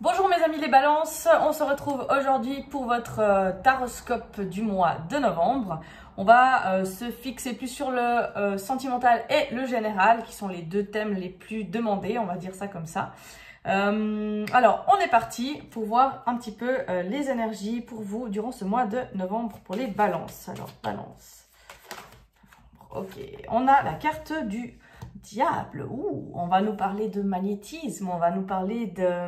Bonjour mes amis les balances, on se retrouve aujourd'hui pour votre taroscope du mois de novembre. On va se fixer plus sur le sentimental et le général qui sont les deux thèmes les plus demandés, on va dire ça comme ça. Alors on est parti pour voir un petit peu les énergies pour vous durant ce mois de novembre pour les balances. Alors balance, ok, on a la carte du diable. Ouh, on va nous parler de magnétisme, on va nous parler de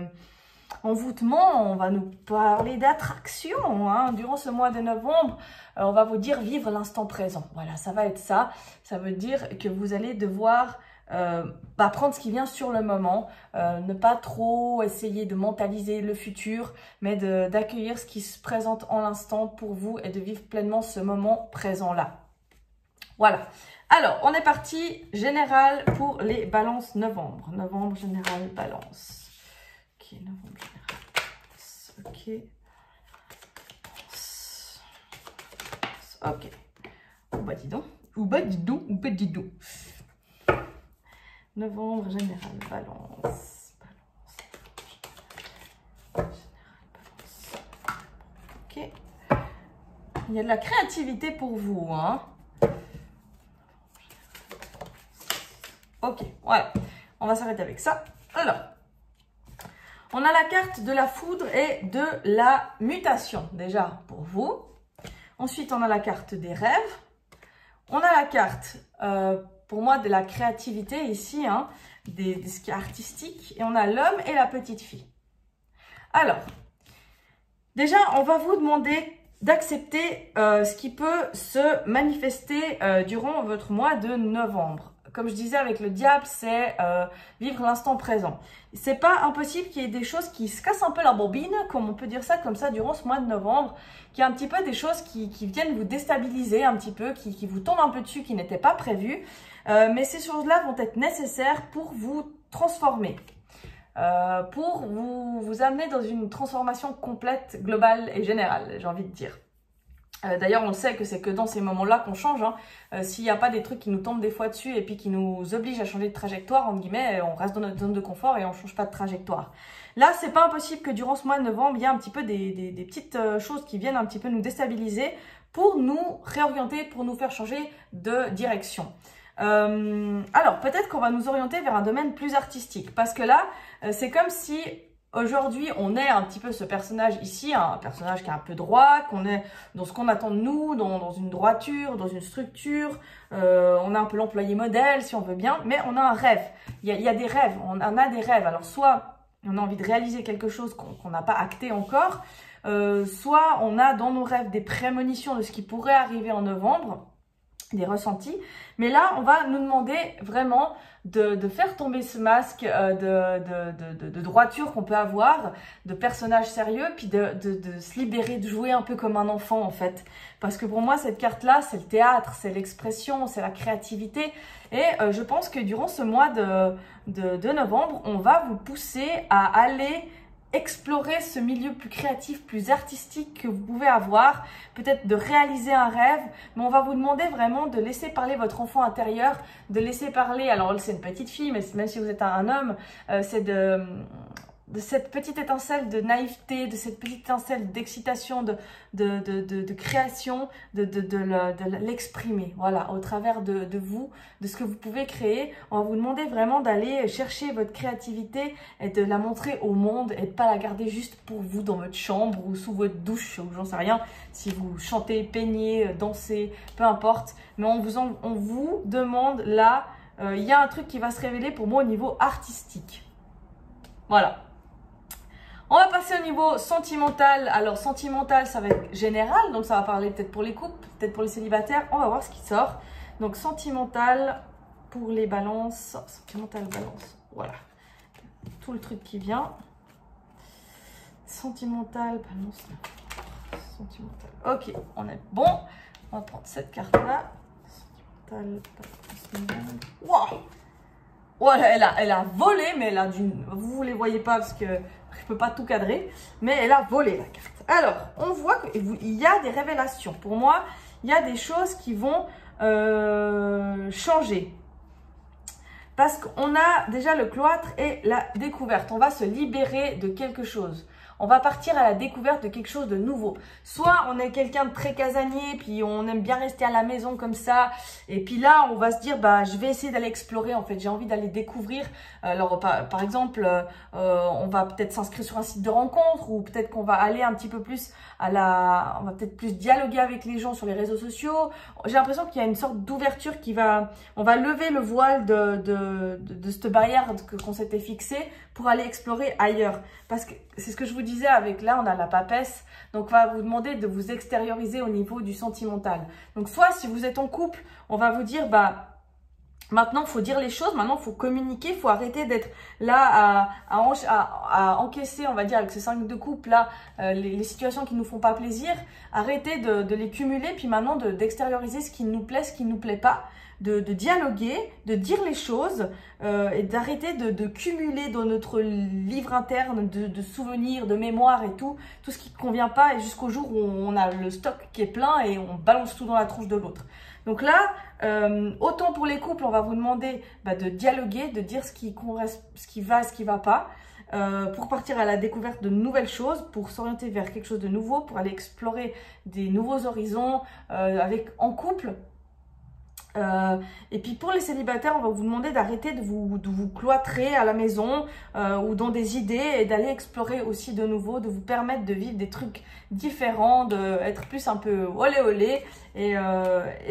envoûtement, on va nous parler d'attraction durant ce mois de novembre. On va vous dire vivre l'instant présent. Voilà, ça va être ça. Ça veut dire que vous allez devoir prendre ce qui vient sur le moment, ne pas trop essayer de mentaliser le futur, mais d'accueillir ce qui se présente en l'instant pour vous et de vivre pleinement ce moment présent-là. Voilà. Alors, on est parti général pour les balances novembre. Novembre, général, balance. Ok, novembre, général. Ok. Ok. Ou bah dis donc. Ou bah dis donc. Ou bah dis donc. Novembre, général, balance. Ok. Il y a de la créativité pour vous, hein. Ok, ouais. On va s'arrêter avec ça. Alors. On a la carte de la foudre et de la mutation, déjà, pour vous. Ensuite, on a la carte des rêves. On a la carte, pour moi, de la créativité ici, de ce qui est artistique. Et on a l'homme et la petite fille. Alors, déjà, on va vous demander d'accepter ce qui peut se manifester durant votre mois de novembre. Comme je disais avec le diable, c'est vivre l'instant présent. C'est pas impossible qu'il y ait des choses qui se cassent un peu la bobine, comme on peut dire ça comme ça, durant ce mois de novembre, qu'il y a un petit peu des choses qui viennent vous déstabiliser un petit peu, qui vous tombent un peu dessus, qui n'étaient pas prévues. Mais ces choses-là vont être nécessaires pour vous transformer, pour vous amener dans une transformation complète, globale et générale, j'ai envie de dire. D'ailleurs, on sait que c'est que dans ces moments-là qu'on change. S'il n'y a pas des trucs qui nous tombent des fois dessus et puis qui nous obligent à changer de trajectoire, entre guillemets, on reste dans notre zone de confort et on ne change pas de trajectoire. Là, c'est pas impossible que durant ce mois de novembre, il y a un petit peu des petites choses qui viennent un petit peu nous déstabiliser pour nous réorienter, pour nous faire changer de direction. Alors, peut-être qu'on va nous orienter vers un domaine plus artistique parce que là, c'est comme si... Aujourd'hui, on est un petit peu ce personnage ici, un personnage qui est un peu droit, qu'on est dans ce qu'on attend de nous, dans une droiture, dans une structure. On a un peu l'employé modèle, si on veut bien, mais on a un rêve. Il y a des rêves, on a des rêves. Alors, soit on a envie de réaliser quelque chose qu'on n'a pas acté encore, soit on a dans nos rêves des prémonitions de ce qui pourrait arriver en novembre, des ressentis. Mais là, on va nous demander vraiment de faire tomber ce masque de droiture qu'on peut avoir, de personnage sérieux, puis de se libérer, de jouer un peu comme un enfant en fait. Parce que pour moi, cette carte-là, c'est le théâtre, c'est l'expression, c'est la créativité. Et je pense que durant ce mois de novembre, on va vous pousser à aller explorer ce milieu plus créatif, plus artistique que vous pouvez avoir, peut-être de réaliser un rêve, mais on va vous demander vraiment de laisser parler votre enfant intérieur, de laisser parler, alors c'est une petite fille, mais même si vous êtes un homme, c'est de cette petite étincelle de naïveté, de cette petite étincelle d'excitation, de création, de l'exprimer, voilà, au travers de vous, de ce que vous pouvez créer. On va vous demander vraiment d'aller chercher votre créativité et de la montrer au monde et de pas la garder juste pour vous dans votre chambre ou sous votre douche ou j'en sais rien, si vous chantez, peignez, dansez, peu importe. Mais on vous demande là, il y a un truc qui va se révéler pour moi au niveau artistique. Voilà. On va passer au niveau sentimental. Alors, sentimental, ça va être général. Donc, ça va parler peut-être pour les couples, peut-être pour les célibataires. On va voir ce qui sort. Donc, sentimental pour les balances. Sentimental, balance. Voilà. Tout le truc qui vient. Sentimental, balance. Sentimental. Ok, on est bon. On va prendre cette carte-là. Sentimental, balance. Wow! Voilà, elle a volé, mais elle a vous ne les voyez pas parce que je ne peux pas tout cadrer, mais elle a volé la carte. Alors, on voit qu'il y a des révélations. Pour moi, il y a des choses qui vont changer. Parce qu'on a déjà le cloître et la découverte. On va se libérer de quelque chose. On va partir à la découverte de quelque chose de nouveau. Soit on est quelqu'un de très casanier, puis on aime bien rester à la maison comme ça. Et puis là, on va se dire, bah, je vais essayer d'aller explorer. En fait, j'ai envie d'aller découvrir. Alors, par exemple, on va peut-être s'inscrire sur un site de rencontre, ou peut-être qu'on va aller un petit peu plus on va peut-être plus dialoguer avec les gens sur les réseaux sociaux. J'ai l'impression qu'il y a une sorte d'ouverture on va lever le voile de cette barrière qu'on s'était fixée pour aller explorer ailleurs. Parce que c'est ce que je vous disais avec là, on a la papesse. Donc, on va vous demander de vous extérioriser au niveau du sentimental. Donc, soit si vous êtes en couple, on va vous dire, bah, maintenant, il faut dire les choses, maintenant, il faut communiquer, il faut arrêter d'être là à encaisser, on va dire, avec ces 5 de couple, là, les situations qui ne nous font pas plaisir. Arrêter de les cumuler, puis maintenant, d'extérioriser ce qui nous plaît, ce qui ne nous plaît pas, de dialoguer, de dire les choses et d'arrêter de cumuler dans notre livre interne de souvenirs, de mémoires et tout ce qui ne convient pas, et jusqu'au jour où on a le stock qui est plein et on balance tout dans la tronche de l'autre. Donc là, autant pour les couples, on va vous demander de dialoguer, de dire ce qui va et ce qui va pas, pour partir à la découverte de nouvelles choses, pour s'orienter vers quelque chose de nouveau, pour aller explorer des nouveaux horizons en couple. Et puis pour les célibataires, on va vous demander d'arrêter de vous cloîtrer à la maison ou dans des idées, et d'aller explorer aussi de nouveau, de vous permettre de vivre des trucs différents, d'être plus un peu olé olé, et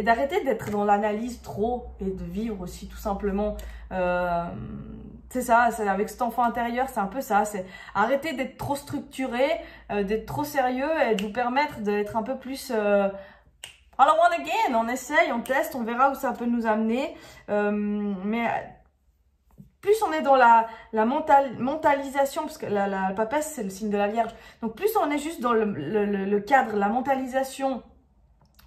d'arrêter d'être dans l'analyse trop, et de vivre aussi tout simplement. C'est ça, avec cet enfant intérieur, c'est un peu ça. C'est arrêter d'être trop structuré, d'être trop sérieux, et de vous permettre d'être un peu plus... Alors, on again, on essaye, on teste, on verra où ça peut nous amener. Mais plus on est dans la mentalisation, parce que la papesse, c'est le signe de la Vierge. Donc, plus on est juste dans le cadre, la mentalisation,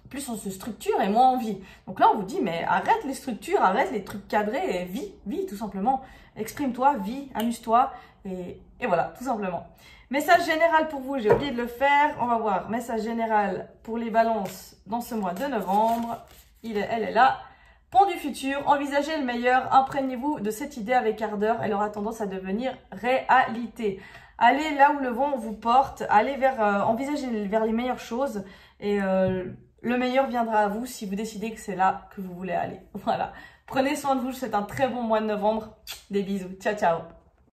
plus on se structure et moins on vit. Donc là, on vous dit, mais arrête les structures, arrête les trucs cadrés, et vis tout simplement. Exprime-toi, vis, amuse-toi, et voilà, tout simplement. Message général pour vous, j'ai oublié de le faire. On va voir, message général pour les balances dans ce mois de novembre. Elle est là. Pont du futur, envisagez le meilleur, imprégnez-vous de cette idée avec ardeur, elle aura tendance à devenir réalité. Allez là où le vent vous porte, allez envisagez vers les meilleures choses, et le meilleur viendra à vous si vous décidez que c'est là que vous voulez aller. Voilà. Prenez soin de vous, je vous souhaite un très bon mois de novembre. Des bisous. Ciao, ciao.